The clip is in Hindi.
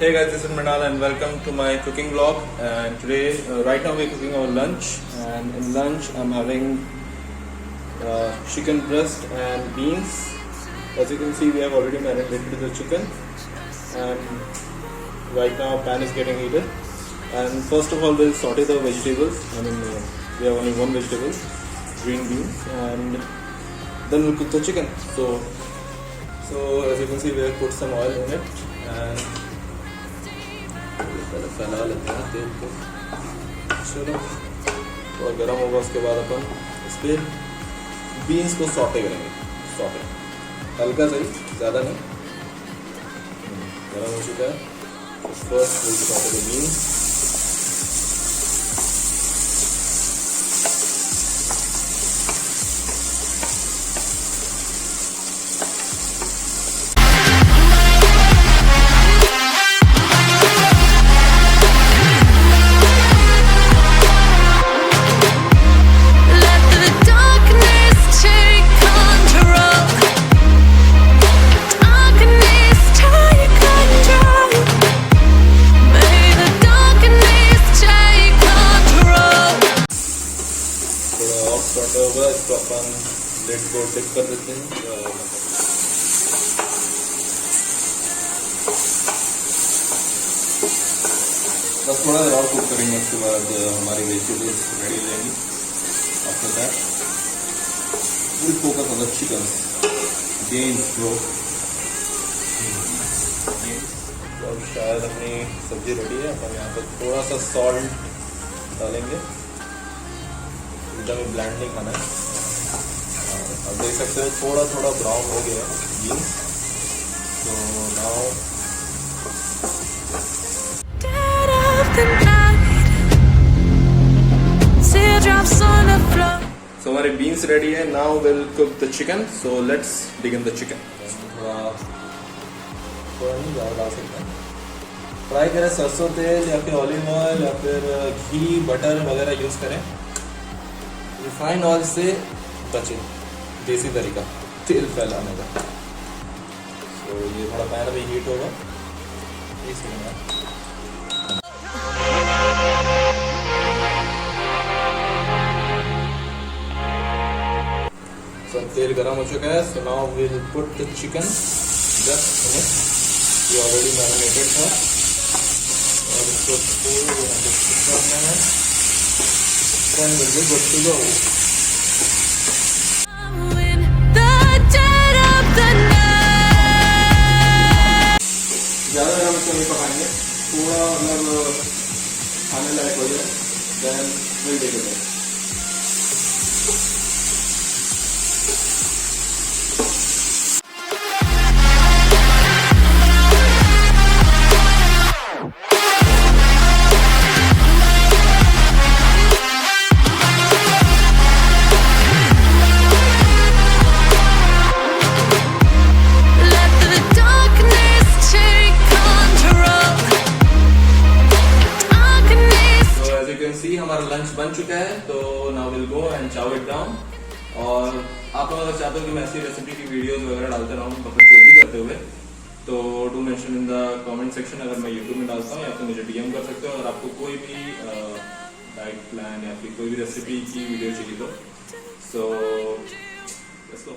Hey guys, this is Manal and welcome to my cooking vlog. And today, right now we're cooking our lunch. And in lunch, I'm having chicken breast and beans. As you can see, we have already marinated the chicken. And right now, pan is getting heated. And first of all, we'll saute the vegetables. We have only one vegetable, green beans, and then we'll cook the chicken. So as you can see, we have put some oil in it and फैला लेते हैं तेल को. चलो थोड़ा गर्म होगा, उसके बाद अपन इस पर बीन्स को सॉटे करेंगे. सॉटे हल्का सही, ज़्यादा नहीं. गर्म हो चुका है. First will saute the beans. होगा इसको अपन लेट को टिप कर देते हैं. बस थोड़ा देर और कुक करेंगे, उसके बाद हमारी वेजिटेबल्स रेडी हो जाएंगी. After that will focus on the chicken. Gains bro. तो अब शायद अपनी सब्जी रेडी है. अपन यहाँ पर थोड़ा सा सॉल्ट डालेंगे. एकदम ब्लैंड नहीं खाना है. अब देख सकते हो थोड़ा थोड़ा ब्राउन हो गया है बीन्स. तो नाउ सो हमारे बीन्स रेडी है. Now will cook the chicken. So let's begin the chicken. थोड़ा नहीं ज़्यादा डाल सकते हैं. फ्राई करें सरसों तेल या फिर ऑलिव ऑयल या फिर घी बटर वगैरह यूज़ करें. रिफाइंड ऑयल से बचे, देसी तरीका तेल फैलाने का. तो ये थोड़ा पैन अभी हीट होगा. सब तेल गरम हो चुका है. So now we will put the chicken just in it. ये ऑलरेडी मैरिनेटेड था और इसको करना है. Then we'll be good to go. ज़्यादा गरम इसको नहीं पकाएंगे. थोड़ा मतलब खाने लायक हो जाए. Then we'll take it. हमारा लंच बन चुका है. तो नाउ विल गो एंड चाव इट डाउन. और आप लोग अगर चाहते हो कि मैं ऐसी रेसिपी की वीडियोस वगैरह डालते रहूँ बखूबी करते हुए, तो do mention in the comment section. अगर मैं यूट्यूब में डालता हूँ या फिर मुझे डीएम कर सकते हो. अगर आपको कोई भी डाइट प्लान या फिर कोई भी रेसिपी की वीडियो चाहिए तो. So let's go.